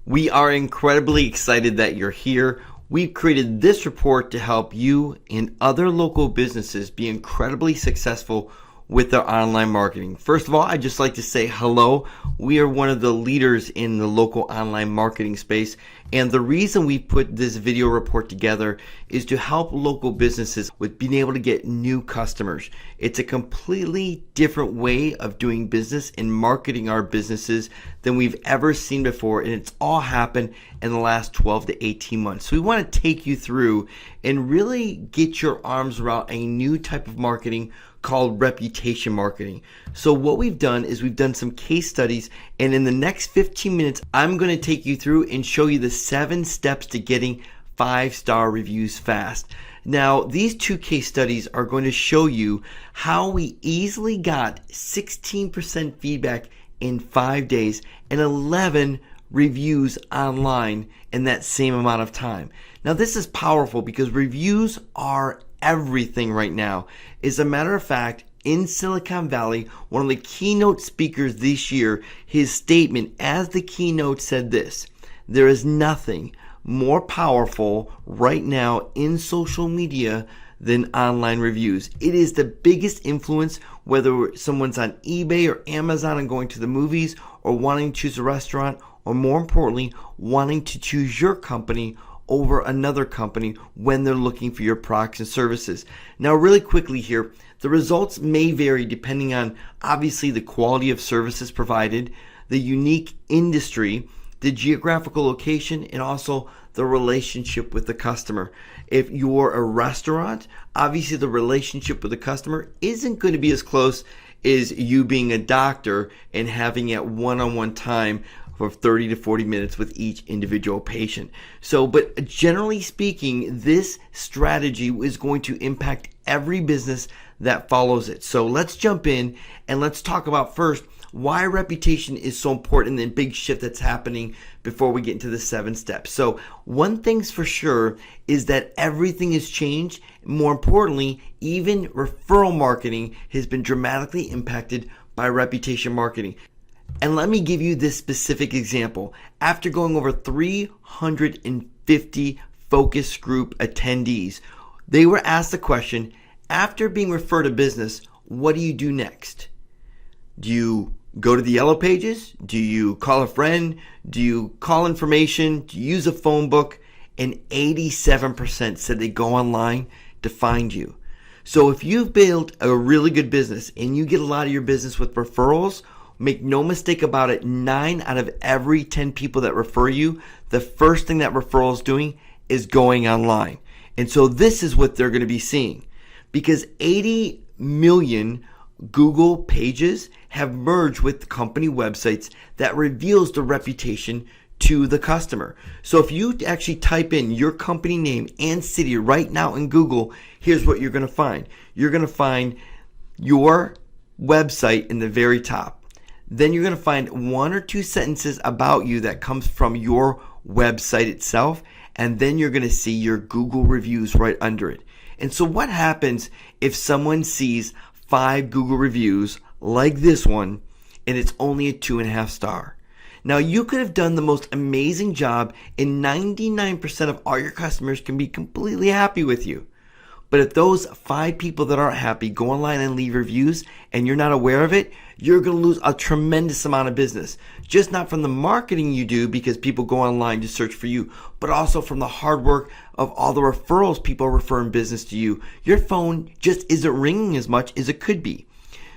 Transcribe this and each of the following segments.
We are incredibly excited that you're here. We've created this report to help you and other local businesses be incredibly successful with their online marketing. First of all, I'd just like to say hello. We are one of the leaders in the local online marketing space. And the reason we put this video report together is to help local businesses with being able to get new customers. It's a completely different way of doing business and marketing our businesses than we've ever seen before. And it's all happened in the last 12 to 18 months. So we want to take you through and really get your arms around a new type of marketing called reputation marketing. So what we've done is we've done some case studies, and in the next 15 minutes, I'm going to take you through and show you the 7 steps to getting 5-star reviews fast. Now, these 2 case studies are going to show you how we easily got 16% feedback in 5 days and 11 reviews online in that same amount of time. Now, this is powerful because reviews are everything right now. As a matter of fact, in Silicon Valley, one of the keynote speakers this year, his statement as the keynote said this: there is nothing more powerful right now in social media than online reviews. It is the biggest influence, whether someone's on eBay or Amazon and going to the movies, or wanting to choose a restaurant, or more importantly, wanting to choose your company over another company when they're looking for your products and services. Now, really quickly here, the results may vary depending on obviously the quality of services provided, the unique industry, the geographical location, and also the relationship with the customer. If you're a restaurant, obviously the relationship with the customer isn't going to be as close as you being a doctor and having a one-on-one time for 30 to 40 minutes with each individual patient. But generally speaking, this strategy is going to impact every business that follows it. So let's jump in and let's talk about first why reputation is so important and the big shift that's happening before we get into the 7 steps. So one thing's for sure is that everything has changed. More importantly, even referral marketing has been dramatically impacted by reputation marketing. And let me give you this specific example. After going over 350 focus group attendees, they were asked the question, after being referred a business, what do you do next? Do you go to the yellow pages? Do you call a friend? Do you call information? Do you use a phone book? And 87% said they go online to find you. So if you've built a really good business and you get a lot of your business with referrals, make no mistake about it, 9 out of every 10 people that refer you, the first thing that referral is doing is going online. And so this is what they're going to be seeing, because 80 million Google pages have merged with company websites that reveals the reputation to the customer. So if you actually type in your company name and city right now in Google, here's what you're going to find. You're going to find your website in the very top. Then you're going to find 1 or 2 sentences about you that comes from your website itself. And then you're going to see your Google reviews right under it. And so what happens if someone sees 5 Google reviews like this one and it's only a 2.5 star? Now, you could have done the most amazing job and 99% of all your customers can be completely happy with you. But if those 5 people that aren't happy go online and leave reviews and you're not aware of it, you're going to lose a tremendous amount of business. Just not from the marketing you do because people go online to search for you, but also from the hard work of all the referrals people are referring business to you. Your phone just isn't ringing as much as it could be.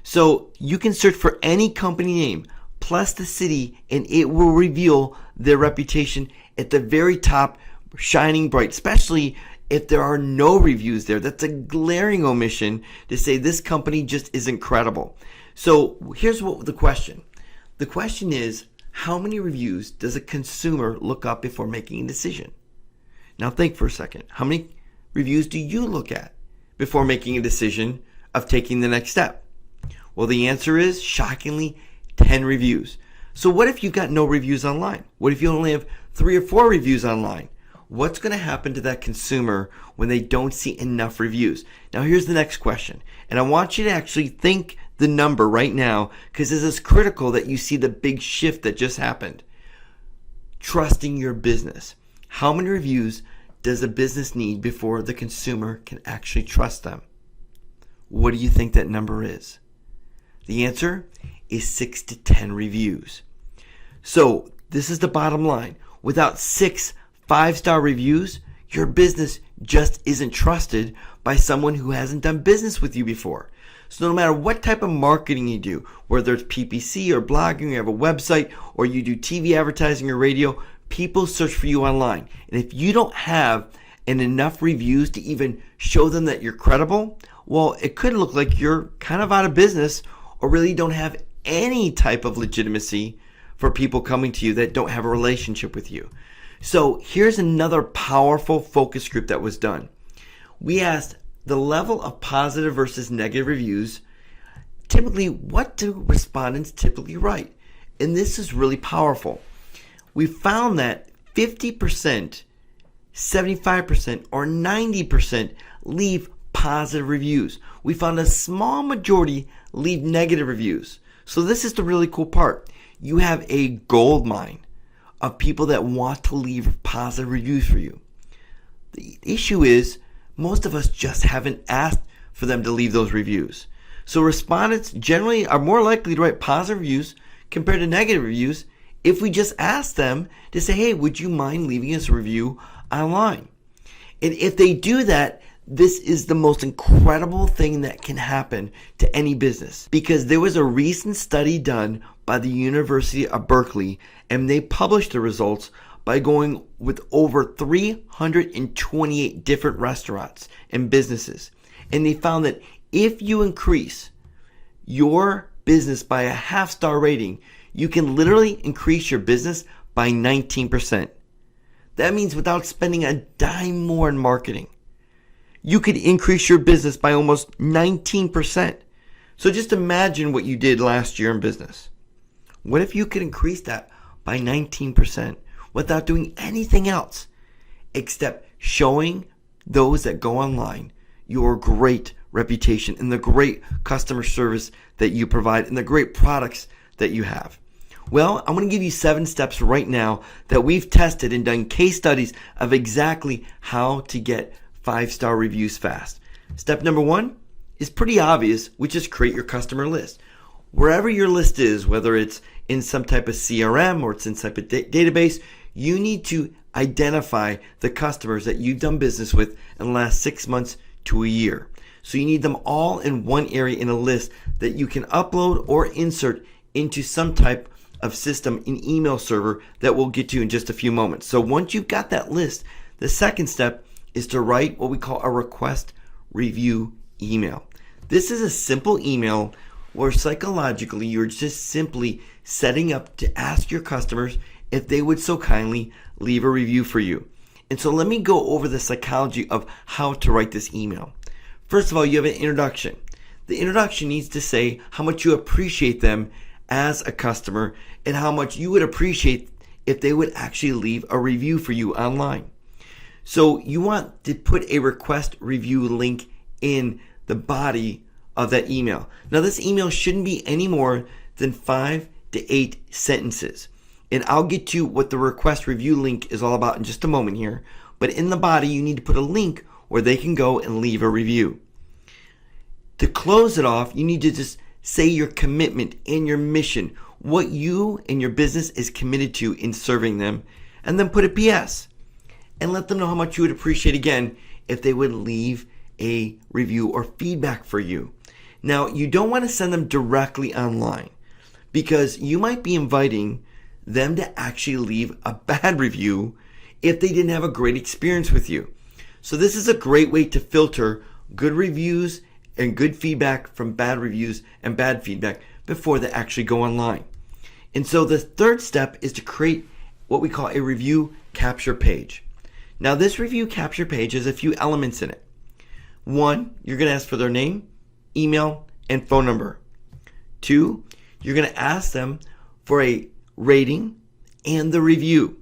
So you can search for any company name plus the city and it will reveal their reputation at the very top, shining bright, especially if there are no reviews there. That's a glaring omission to say this company just isn't credible. So here's what the question. The question is, how many reviews does a consumer look up before making a decision? Now think for a second. How many reviews do you look at before making a decision of taking the next step? Well, the answer is, shockingly, 10 reviews. So what if you've got no reviews online? What if you only have 3 or 4 reviews online? What's going to happen to that consumer when they don't see enough reviews? Now, here's the next question. And I want you to actually think the number right now, because this is critical that you see the big shift that just happened. trusting your business. How many reviews does a business need before the consumer can actually trust them? What do you think that number is? The answer is 6 to 10 reviews. So this is the bottom line. Without 6 5-star reviews, your business just isn't trusted by someone who hasn't done business with you before. So no matter what type of marketing you do, whether it's PPC or blogging, you have a website, or you do TV advertising or radio, people search for you online. And if you don't have enough reviews to even show them that you're credible, well, it could look like you're kind of out of business or really don't have any type of legitimacy for people coming to you that don't have a relationship with you. So here's another powerful focus group that was done. We asked the level of positive versus negative reviews. Typically, what do respondents typically write? And this is really powerful. We found that 50%, 75%, or 90% leave positive reviews. We found a small majority leave negative reviews. So this is the really cool part. You have a gold mine of people that want to leave positive reviews for you. The issue is most of us just haven't asked for them to leave those reviews. So respondents generally are more likely to write positive reviews compared to negative reviews if we just ask them to say, hey, would you mind leaving us a review online? And if they do that, this is the most incredible thing that can happen to any business, because there was a recent study done by the University of Berkeley, and they published the results by going with over 328 different restaurants and businesses. And they found that if you increase your business by a half-star rating, you can literally increase your business by 19%. That means without spending a dime more in marketing, you could increase your business by almost 19%. So just imagine what you did last year in business. What if you could increase that by 19% without doing anything else except showing those that go online your great reputation and the great customer service that you provide and the great products that you have? Well, I'm going to give you 7 steps right now that we've tested and done case studies of exactly how to get 5-star reviews fast. Step number 1 is pretty obvious, which is create your customer list. Wherever your list is, whether it's in some type of CRM or it's in some type of database, you need to identify the customers that you've done business with in the last 6 months to a year. So you need them all in one area in a list that you can upload or insert into some type of system, an email server that we'll get to in just a few moments. So once you've got that list, the second step is to write what we call a request review email. This is a simple email where psychologically you're just simply setting up to ask your customers if they would so kindly leave a review for you. And so let me go over the psychology of how to write this email. First of all, you have an introduction. The introduction needs to say how much you appreciate them as a customer and how much you would appreciate if they would actually leave a review for you online. So you want to put a request review link in the body of that email. Now this email shouldn't be any more than 5 to 8 sentences. And I'll get to what the request review link is all about in just a moment here. But in the body, you need to put a link where they can go and leave a review. To close it off, you need to just say your commitment and your mission, what you and your business is committed to in serving them, and then put a PS. And let them know how much you would appreciate, again, if they would leave a review or feedback for you. Now, you don't want to send them directly online because you might be inviting them to actually leave a bad review if they didn't have a great experience with you. So this is a great way to filter good reviews and good feedback from bad reviews and bad feedback before they actually go online. And so the third step is to create what we call a review capture page. Now this review capture page has a few elements in it. 1, you're going to ask for their name, email, and phone number. 2, you're going to ask them for a rating and the review.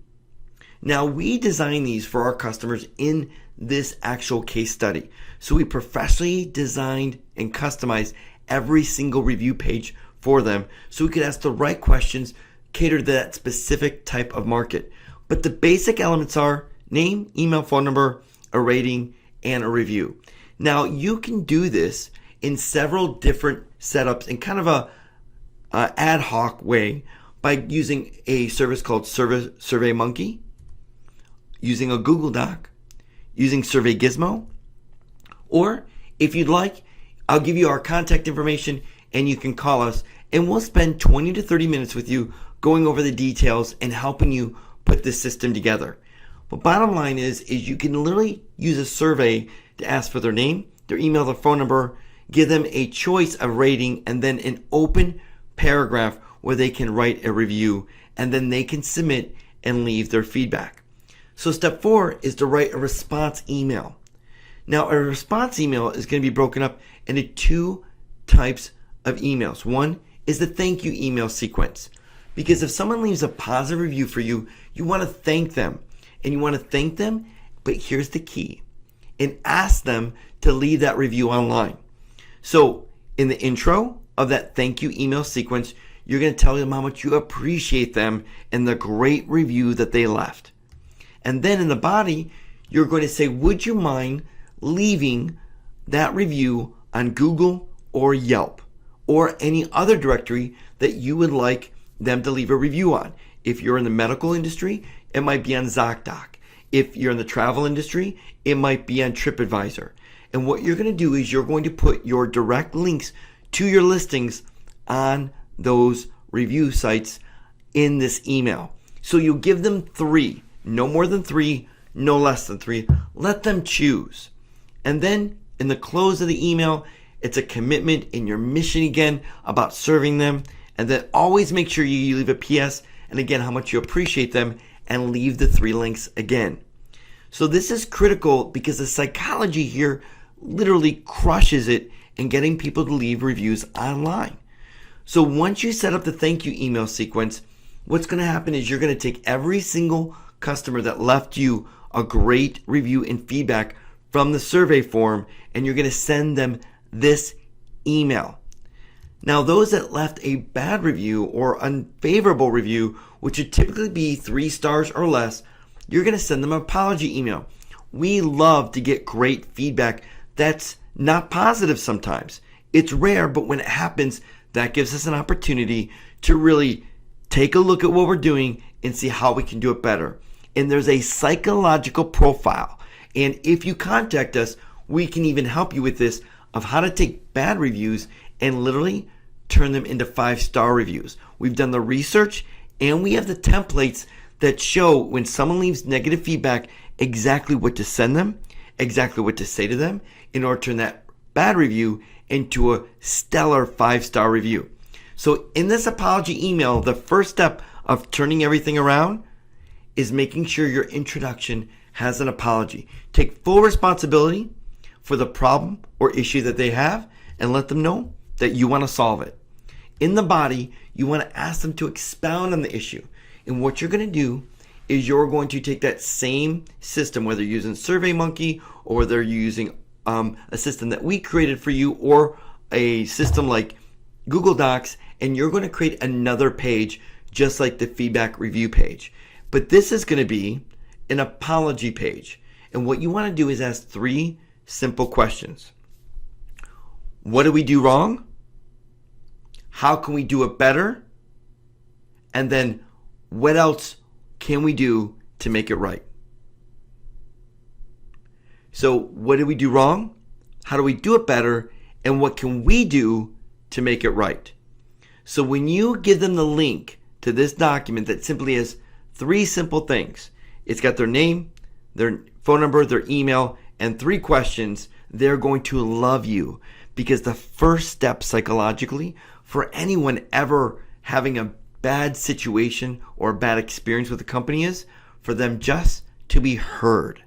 Now we design these for our customers in this actual case study. So we professionally designed and customized every single review page for them so we could ask the right questions, cater to that specific type of market. But the basic elements are name, email, phone number, a rating, and a review. Now, you can do this in several different setups in kind of a ad hoc way by using a service called SurveyMonkey, using a Google Doc, using Survey Gizmo, or if you'd like, I'll give you our contact information and you can call us and we'll spend 20 to 30 minutes with you going over the details and helping you put this system together. But bottom line is you can literally use a survey to ask for their name, their email, their phone number, give them a choice of rating, and then an open paragraph where they can write a review, and then they can submit and leave their feedback. So step 4 is to write a response email. Now, a response email is going to be broken up into 2 types of emails. One is the thank you email sequence. Because if someone leaves a positive review for you, you want to thank them. And you want to thank them, but here's the key. And ask them to leave that review online. So in the intro of that thank you email sequence, you're going to tell them how much you appreciate them and the great review that they left. And then in the body, you're going to say, would you mind leaving that review on Google or Yelp or any other directory that you would like them to leave a review on? If you're in the medical industry, it might be on ZocDoc. If you're in the travel industry, it might be on TripAdvisor. And what you're going to do is you're going to put your direct links to your listings on those review sites in this email. So you give them 3, no more than 3, no less than 3. Let them choose. And then in the close of the email, it's a commitment in your mission again about serving them. And then always make sure you leave a PS and again how much you appreciate them and leave the 3 links again. So this is critical because the psychology here literally crushes it in getting people to leave reviews online. So once you set up the thank you email sequence, what's going to happen is you're going to take every single customer that left you a great review and feedback from the survey form and you're going to send them this email. Now, those that left a bad review or unfavorable review, which would typically be 3 stars or less, you're going to send them an apology email. We love to get great feedback that's not positive sometimes. It's rare, but when it happens, that gives us an opportunity to really take a look at what we're doing and see how we can do it better. And there's a psychological profile. And if you contact us, we can even help you with this of how to take bad reviews and literally turn them into 5-star reviews. We've done the research and we have the templates that show when someone leaves negative feedback exactly what to send them, exactly what to say to them in order to turn that bad review into a stellar 5-star review. So in this apology email, the first step of turning everything around is making sure your introduction has an apology. Take full responsibility for the problem or issue that they have and let them know that you want to solve it. In the body, you want to ask them to expound on the issue. And what you're going to do is you're going to take that same system, whether you're using SurveyMonkey or whether you're using a system that we created for you or a system like Google Docs, and you're going to create another page just like the feedback review page. But this is going to be an apology page. And what you want to do is ask 3 simple questions. What did we do wrong? How can we do it better? And then what else can we do to make it right? So what did we do wrong? How do we do it better? And what can we do to make it right? So when you give them the link to this document that simply has 3 simple things, it's got their name, their phone number, their email, and 3 questions, they're going to love you. Because the first step psychologically for anyone ever having a bad situation or a bad experience with a company is for them just to be heard.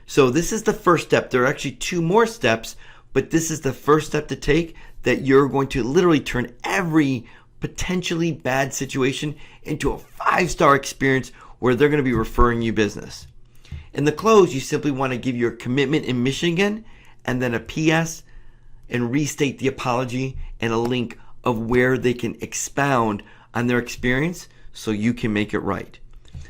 So this is the first step. There are actually 2 more steps, but this is the first step to take that you're going to literally turn every potentially bad situation into a 5-star experience where they're going to be referring you business. In the close, you simply want to give your commitment and mission again, and then a PS and restate the apology and a link of where they can expound on their experience so you can make it right.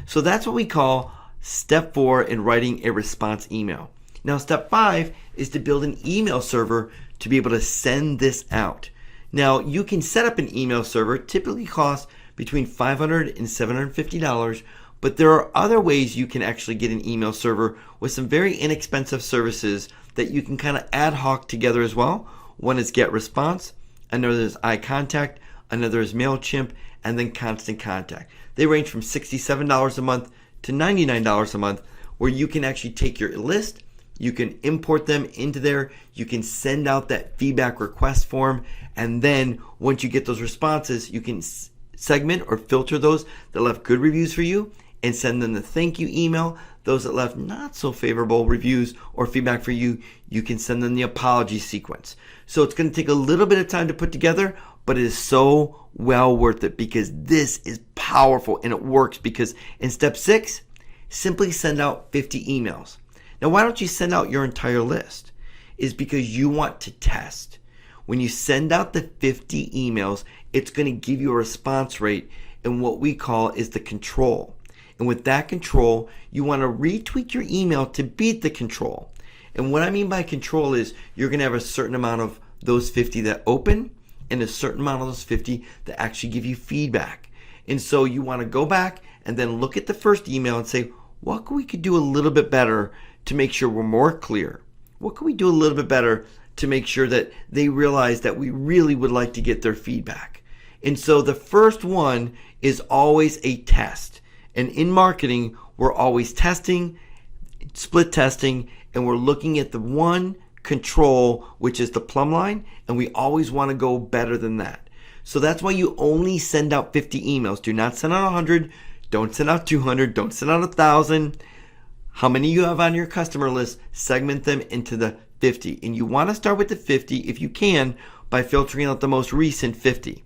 So that's what we call step 4 in writing a response email. Now, step 5 is to build an email server to be able to send this out. Now, you can set up an email server, typically costs between $500 and $750, but there are other ways you can actually get an email server with some very inexpensive services that you can kind of ad hoc together as well. One is GetResponse, another is iContact, another is MailChimp, and then Constant Contact. They range from $67 a month to $99 a month, where you can actually take your list, you can import them into there, you can send out that feedback request form, and then once you get those responses, you can segment or filter those that left good reviews for you and send them the thank you email. Those that left not so favorable reviews or feedback for you, you can send them the apology sequence. So it's going to take a little bit of time to put together, but it is so well worth it because this is powerful and it works. Because in step 6, simply send out 50 emails. Now, why don't you send out your entire list? Is because you want to test. When you send out the 50 emails, it's going to give you a response rate in what we call is the control. And with that control, you want to retweak your email to beat the control. And what I mean by control is you're going to have a certain amount of those 50 that open and a certain amount of those 50 that actually give you feedback. And so you want to go back and then look at the first email and say, what could we do a little bit better to make sure we're more clear? What can we do a little bit better to make sure that they realize that we really would like to get their feedback? And so the first one is always a test. And in marketing, we're always testing, split testing, and we're looking at the one control, which is the plumb line, and we always want to go better than that. So that's why you only send out 50 emails. Do not send out 100, don't send out 200, don't send out 1,000. How many you have on your customer list, segment them into the 50. And you want to start with the 50 if you can by filtering out the most recent 50.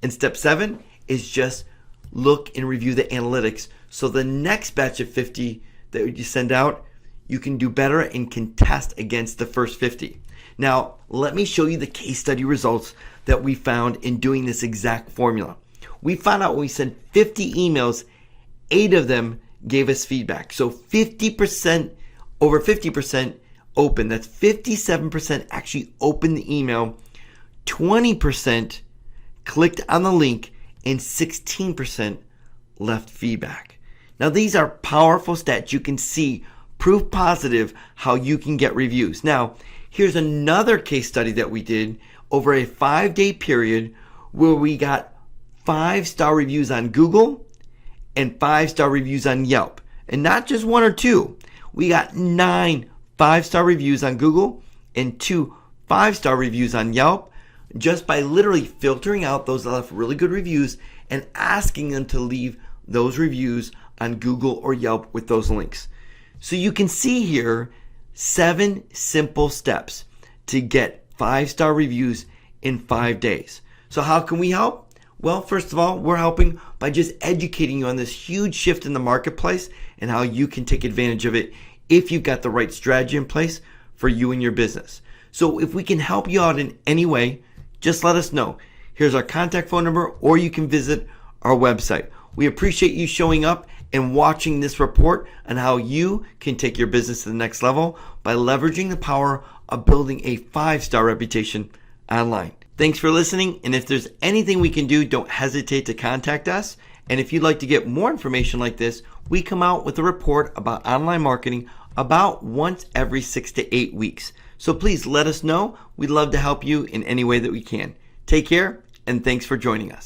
And step 7 is just look and review the analytics. So the next batch of 50 that you send out, you can do better and can test against the first 50. Now, let me show you the case study results that we found in doing this exact formula. We found out when we sent 50 emails, 8 of them gave us feedback. So 50%, over 50% open. That's 57% actually opened the email. 20% clicked on the link and 16% left feedback. Now these are powerful stats. You can see proof positive how you can get reviews. Now here's another case study that we did over a 5-day period where we got 5-star reviews on Google and 5-star reviews on Yelp. And not just 1 or 2. We got 9 5-star reviews on Google and 2 5-star reviews on Yelp, just by literally filtering out those that left really good reviews and asking them to leave those reviews on Google or Yelp with those links. So you can see here 7 simple steps to get 5-star reviews in 5 days. So how can we help? Well, first of all, we're helping by just educating you on this huge shift in the marketplace and how you can take advantage of it if you've got the right strategy in place for you and your business. So if we can help you out in any way, just let us know. Here's our contact phone number, or you can visit our website. We appreciate you showing up and watching this report on how you can take your business to the next level by leveraging the power of building a 5-star reputation online. Thanks for listening, and if there's anything we can do, don't hesitate to contact us. And if you'd like to get more information like this, we come out with a report about online marketing about once every 6 to 8 weeks. So please let us know. We'd love to help you in any way that we can. Take care, and thanks for joining us.